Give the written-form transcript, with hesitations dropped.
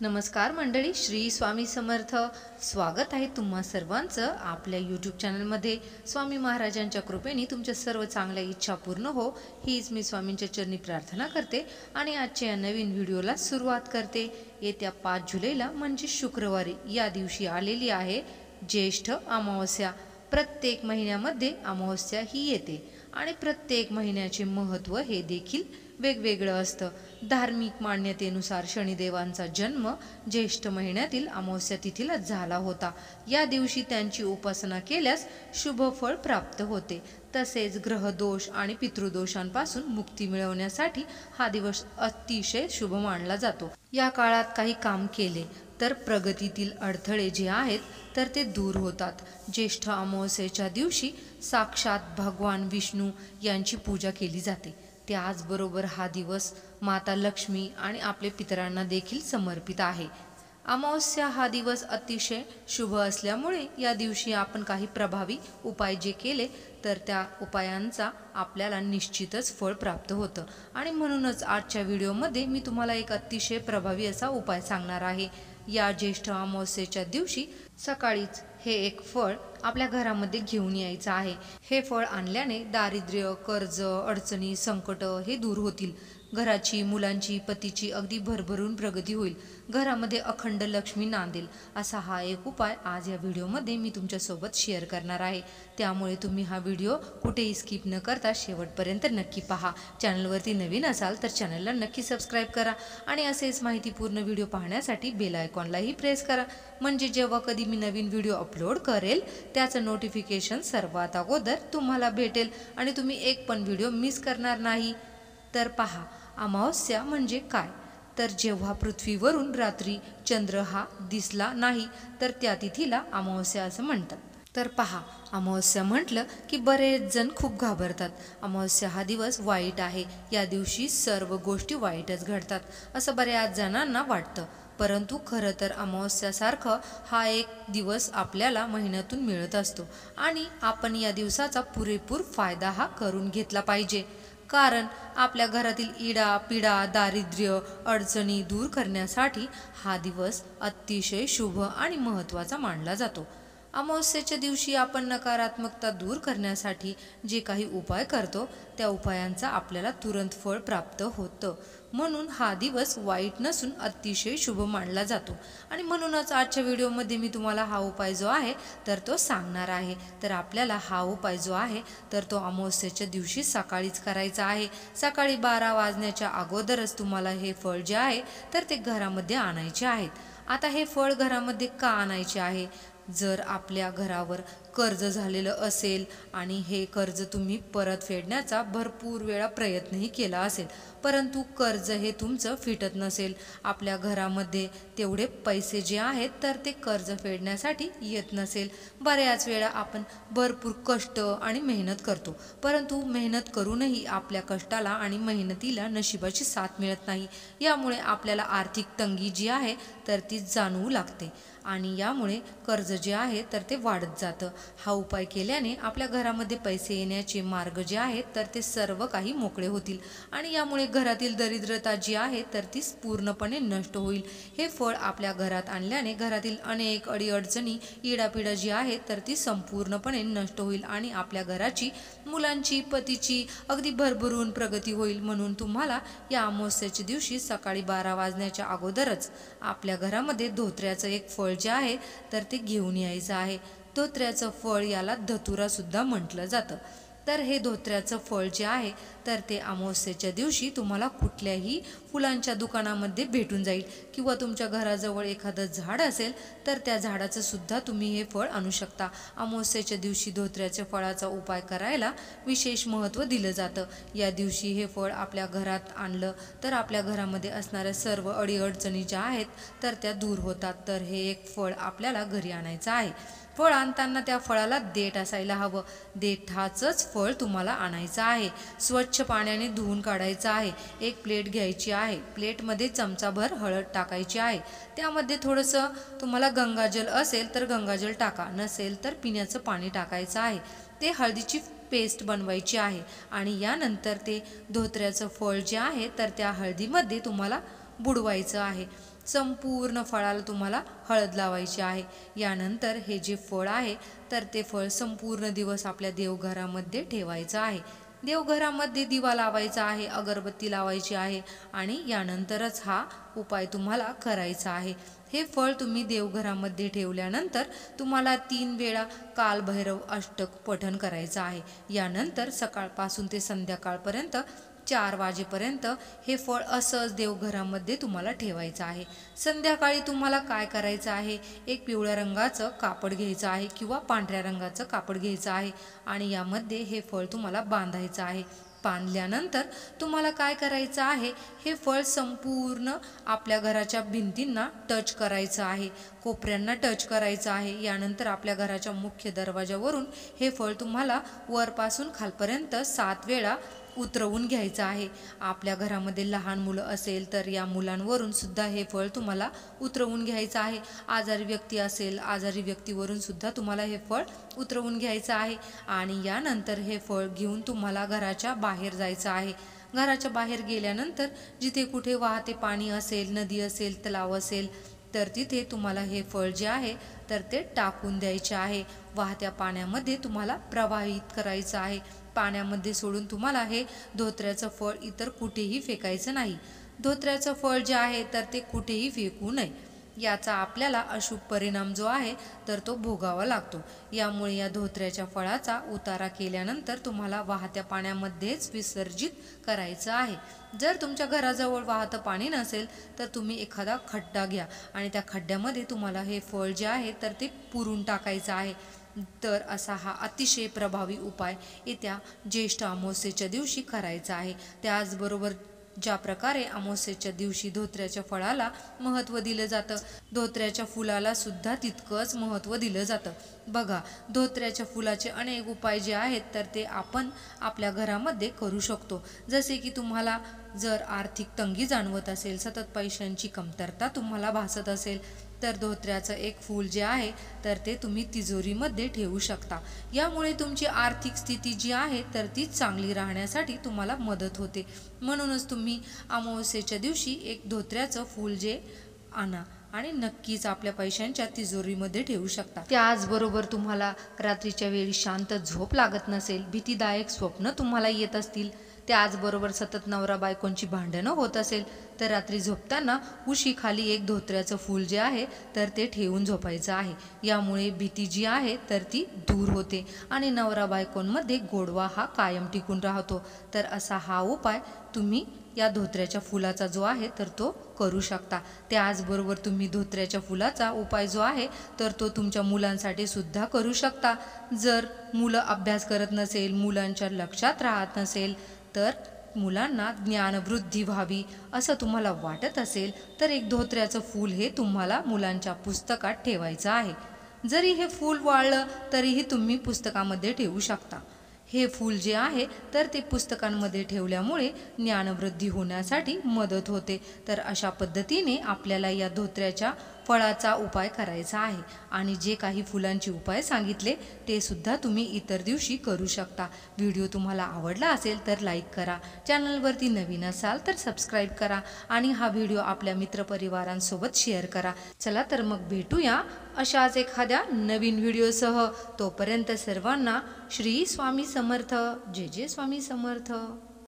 नमस्कार मंडळी, श्री स्वामी समर्थ. स्वागत आहे तुम्हा सर्वांचं आपल्या यूट्यूब चॅनलमध्ये. स्वामी महाराजांच्या कृपेने तुमच्या सर्व चांगल्या इच्छा पूर्ण हो, हीच मी स्वामींच्या चरणी प्रार्थना करते आणि आजच्या या नवीन व्हिडिओला सुरुवात करते. येत्या 5 जुलैला म्हणजे शुक्रवारी या दिवशी आलेली आहे ज्येष्ठ अमावस्या. प्रत्येक महिन्यामध्ये अमावस्या ही येते आणि प्रत्येक महिन्याचे महत्त्व हे देखील वेगवेगळं असतं. धार्मिक मान्यतेनुसार शनिदेवांचा जन्म ज्येष्ठ महिन्यातील अमावस्या तिथीला झाला होता. या दिवशी त्यांची उपासना केल्यास शुभ फळ प्राप्त होते. तसेच ग्रहदोष आणि पितृदोषांपासून मुक्ती मिळवण्यासाठी हा दिवस अतिशय शुभ मानला जातो. या काळात काही काम केले तर प्रगतीतील अडथळे जे आहेत तर ते दूर होतात. ज्येष्ठ अमावस्येच्या दिवशी साक्षात भगवान विष्णू यांची पूजा केली जाते. त्याचबरोबर हा दिवस माता लक्ष्मी आणि आपल्या पितरांना देखील समर्पित आहे. अमावस्या हा दिवस अतिशय शुभ असल्यामुळे या दिवशी आपण काही प्रभावी उपाय जे केले तर त्या उपायांचा आपल्याला निश्चितच फळ प्राप्त होतं. आणि म्हणूनच आजच्या व्हिडिओमध्ये मी तुम्हाला एक अतिशय प्रभावी असा उपाय सांगणार आहे. या ज्येष्ठ अमावस्येच्या दिवशी सकाळीच हे एक फळ आपल्या घरामध्ये घेऊन यायचं आहे. हे फळ आणल्याने दारिद्र्य, कर्ज, अडचणी, संकट हे दूर होतील. घराची, मुलांची, पतीची अगदी भरभरून प्रगती होईल. घरामध्ये अखंड लक्ष्मी नांदेल. असा हा एक उपाय आज या व्हिडिओमध्ये मी तुमच्यासोबत शेअर करणार आहे. त्यामुळे तुम्ही हा व्हिडिओ कुठेही स्किप न करता शेवटपर्यंत नक्की पहा. चॅनलवरती नवीन असाल तर चॅनलला नक्की सबस्क्राईब करा आणि असेच माहितीपूर्ण व्हिडिओ पाहण्यासाठी बेल आयकॉनलाही प्रेस करा. म्हणजे जेव्हा कधी मी नवीन व्हिडिओ अपलोड करेल त्याचं नोटिफिकेशन सर्वात अगोदर तुम्हाला भेटेल आणि तुम्ही एक पण व्हिडिओ मिस करणार नाही. तर पहा, अमावस्या म्हणजे काय? तर जेव्हा पृथ्वीवरून रात्री चंद्र हा दिसला नाही तर त्या तिथीला अमावस्या असं म्हणतात. तर पहा, अमावस्या म्हटलं की बरेच जण खूप घाबरतात. अमावस्या हा दिवस वाईट आहे. या दिवशी सर्व गोष्टी वाईटच घडतात असं बऱ्याच जणांना वाटतं. परंतु खरं तर अमावस्यासारखं हा एक दिवस आपल्याला महिन्यातून मिळत असतो आणि आपण या दिवसाचा पुरेपूर फायदा हा करून घेतला पाहिजे. कारण आपल्या घरातील इडा पिडा, दारिद्र्य, अडचणी दूर करण्यासाठी हा दिवस अतिशय शुभ आणि महत्त्वाचा मानला जातो. अमावस्येच्या दिवशी आपण नकारात्मकता दूर करण्यासाठी जे काही उपाय करतो त्या उपायांचा आपल्याला तुरंत फळ प्राप्त होतं. म्हणून हा दिवस वाईट नसून अतिशय शुभ मानला जातो. आणि म्हणूनच आजच्या व्हिडिओमध्ये मी तुम्हाला हा उपाय जो आहे तर तो सांगणार आहे. तर आपल्याला हा उपाय जो आहे तर तो अमावस्येच्या दिवशी सकाळीच करायचा आहे. सकाळी 12 वाजण्याच्या अगोदरच तुम्हाला हे फळ जे आहे तर ते घरामध्ये आणायचे आहेत. आता हे फळ घरामध्ये का आणायचे आहे? जर आपल्या घरावर कर्ज झालेलं असेल आणि हे कर्ज तुम्ही परत फेडण्याचा भरपूर वेळा प्रयत्नही केला असेल परंतु कर्ज हे तुमचं फिटत नसेल, आपल्या घरामध्ये तेवढे पैसे जे आहेत तर ते कर्ज फेडण्यासाठी येत नसेल, बऱ्याच वेळा आपण भरपूर कष्ट आणि मेहनत करतो परंतु मेहनत करूनही आपल्या कष्टाला आणि मेहनतीला नशिबाची साथ मिळत नाही. यामुळे आपल्याला आर्थिक तंगी जी आहे तर ती जाणवू लागते आणि यामुळे कर्ज जे आहे तर ते वाढत जातं. हा उपाय केल्याने आपल्या घरामध्ये पैसे येण्याचे मार्ग जे आहेत तर ते सर्व काही मोकळे होतील आणि यामुळे घरातील दरिद्रता जी आहे तर ती पूर्णपणे नष्ट होईल. हे फळ आपल्या घरात आणल्याने घरातील अनेक अडीअडचणी, इडापिडा जी आहे तर ती संपूर्णपणे नष्ट होईल आणि आपल्या घराची, मुलांची, पतीची अगदी भरभरून प्रगती होईल. म्हणून तुम्हाला या अमावस्येच्या दिवशी सकाळी 12 वाजण्याच्या अगोदरच आपल्या घरामध्ये धोत्र्याचं एक फळ जे आहे तर ते घेऊन यायचं आहे. धोत्र्याचं फळ याला धतुरा सुद्धा म्हटलं जातं. तर हे धोत्र्याचं फळ जे आहे तर ते अमावस्येच्या दिवशी तुम्हाला कुठल्याही फुलांच्या दुकानामध्ये भेटून जाईल किंवा तुमच्या घराजवळ एखादं झाड असेल तर त्या झाडाचं सुद्धा तुम्ही हे फळ आणू शकता. अमावस्येच्या दिवशी धोत्र्याच्या फळाचा उपाय करायला विशेष महत्त्व दिलं जातं. या दिवशी हे फळ आपल्या घरात आणलं तर आपल्या घरामध्ये असणाऱ्या सर्व अडीअडचणी ज्या आहेत तर त्या दूर होतात. तर हे एक फळ आपल्याला घरी आणायचं आहे. फळ आणताना त्या फळाला देठ असायला हवं. देठाचंच फळ तुम्हाला आणायचं आहे. स्वच्छ पाण्याने धुवून काढायचं आहे. एक प्लेट घ्यायची आहे. प्लेटमध्ये चमचाभर हळद टाकायची आहे. त्यामध्ये थोडंसं तुम्हाला गंगाजल असेल तर गंगाजल टाका, नसेल तर पिण्याचं पाणी टाकायचं आहे. ते हळदीची पेस्ट बनवायची आहे आणि यानंतर ते धोत्र्याचं फळ जे आहे तर त्या हळदीमध्ये तुम्हाला बुडवायचं आहे. संपूर्ण फळाला तुम्हाला हळद लावायची आहे। यानंतर हे जे फळ आहे तर ते फळ संपूर्ण दिवस आपल्या देवघरामध्ये ठेवायचं आहे। देवघरामध्ये दिवा लावायचा आहे, अगरबत्ती लावायची आहे आणि यानंतरच हा उपाय तुम्हाला करायचा आहे। हे फळ तुम्ही देवघरामध्ये ठेवल्यानंतर तुम्हाला 3 वेळा कालभैरव अष्टक पठण करायचं आहे। यानंतर सकाळपासून ते संध्याकाळपर्यंत 4 वाजेपर्यंत हे फळ असंच देवघरामध्ये तुम्हाला ठेवायचं आहे। संध्याकाळी तुम्हाला काय करायचं आहे, एक पिवळ्या रंगाचं कापड घ्यायचं आहे किंवा पांढऱ्या रंगाचं कापड घ्यायचं आहे आणि यामध्ये हे फळ तुम्हाला बांधायचं आहे। बांधल्यानंतर तुम्हाला काय करायचं आहे, हे फळ संपूर्ण आपल्या घराच्या भिंतींना टच करायचं आहे, कोपऱ्यांना टच करायचं आहे। यानंतर आपल्या घराच्या मुख्य दरवाजावरून हे फळ तुम्हाला वरपासून खालपर्यंत 7 वेळा उतरवून घ्यायचं आहे। आपल्या घरामध्ये लहान मुलं असेल तर या मुलांवरून सुद्धा हे फळ तुम्हाला उतरवून घ्यायचं आहे। आजारी व्यक्ती असेल, आजारी व्यक्तीवरून सुद्धा तुम्हाला हे फळ उतरवून घ्यायचं आहे आणि यानंतर हे फळ घेऊन तुम्हाला घराच्या बाहेर जायचं आहे। घराच्या बाहेर गेल्यानंतर जिथे कुठे वाहते पाणी असेल, नदी असेल, तलाव असेल तर तिथे तुम्हाला हे फळ जे आहे तर ते टाकून द्यायचे आहे। वाहत्या पाण्यामध्ये तुम्हाला प्रवाहित करायचं आहे। पाण्यामध्ये सोडून तुम्हाला हे धोत्र्याचं फळ इतर कुठेही फेकायचं नाही। धोत्र्याचं फळ जे आहे तर ते कुठेही फेकू नये, याचा आपल्याला अशुभ परिणाम जो आहे तर तो भोगावा लागतो। यामुळे या धोत्र्याच्या फळाचा उतारा केल्यानंतर तुम्हाला वाहत्या पाण्यामध्येच विसर्जित करायचं आहे। जर तुमच्या घराजवळ वाहतं पाणी नसेल तर तुम्ही एखादा खड्डा घ्या आणि त्या खड्ड्यामध्ये तुम्हाला हे फळ जे आहे तर ते पुरून टाकायचं आहे। तर असा हा अतिशय प्रभावी उपाय येत्या ज्येष्ठ अमावस्येच्या दिवशी करायचा आहे। त्याचबरोबर ज्या प्रकारे अमावस्येच्या दिवशी धोत्र्याच्या फळाला महत्त्व दिलं जातं, धोत्र्याच्या फुलाला सुद्धा तितकंच महत्त्व दिलं जातं। बघा, धोत्र्याच्या फुलाचे अनेक उपाय जे आहेत तर ते आपण आपल्या घरामध्ये करू शकतो। जसे की तुम्हाला जर आर्थिक तंगी जाणवत असेल, सतत पैशांची कमतरता तुम्हाला भासत असेल तर धोत्र्याचं एक फूल जे आहे तर ते तुम्ही तिजोरीमध्ये ठेवू शकता। यामुळे तुमची आर्थिक स्थिती जी आहे तर ती चांगली राहण्यासाठी तुम्हाला मदत होते। म्हणूनच तुम्ही अमावस्येच्या दिवशी एक धोत्र्याचं फूल जे आणा आणि नक्कीच आपल्या पैशांच्या तिजोरीमध्ये ठेवू शकता। त्याचबरोबर तुम्हाला रात्रीच्या वेळी शांत झोप लागत नसेल, भीतीदायक स्वप्न तुम्हाला येत असतील, त्याचबरोबर सतत नवरा बायकोंची भांडणं होत असेल तर रात्री झोपताना उशीखाली एक धोत्र्याचं फूल जे आहे तर ते ठेवून झोपायचं आहे। यामुळे भीती जी आहे तर ती दूर होते आणि नवरा बायकोंमध्ये गोडवा हा कायम टिकून राहतो। तर असा हा उपाय तुम्ही या धोत्र्याच्या फुलाचा जो आहे तर तो करू शकता। त्याचबरोबर तुम्ही धोत्र्याच्या फुलाचा उपाय जो आहे तर तो तुमच्या मुलांसाठी सुद्धा करू शकता। जर मुलं अभ्यास करत नसेल, मुलांच्या लक्षात राहत नसेल तर मुलांना ज्ञानवृद्धी व्हावी असं तुम्हाला वाटत असेल तर एक धोत्र्याचं फूल हे तुम्हाला मुलांच्या पुस्तकात ठेवायचं आहे। जरी हे फूल वाळलं तरीही तुम्ही पुस्तकामध्ये ठेवू शकता। हे फूल जे आहे तर ते पुस्तकांमध्ये ठेवल्यामुळे ज्ञानवृद्धी होण्यासाठी मदत होते। तर अशा पद्धतीने आपल्याला या धोत्र्याच्या फळाचा उपाय करायचा आहे आणि जे काही फुलांचे उपाय सांगितले ते सुद्धा तुम्ही इतर दिवशी करू शकता। व्हिडिओ तुम्हाला आवडला असेल तर लाईक करा, चॅनलवरती नवीन असाल तर सबस्क्राईब करा आणि हा व्हिडिओ आपल्या मित्रपरिवारांसोबत शेअर करा। चला तर मग भेटूया अशाच एखाद्या नवीन व्हिडिओसह। तोपर्यंत सर्वांना श्री स्वामी समर्थ। जय जय स्वामी समर्थ।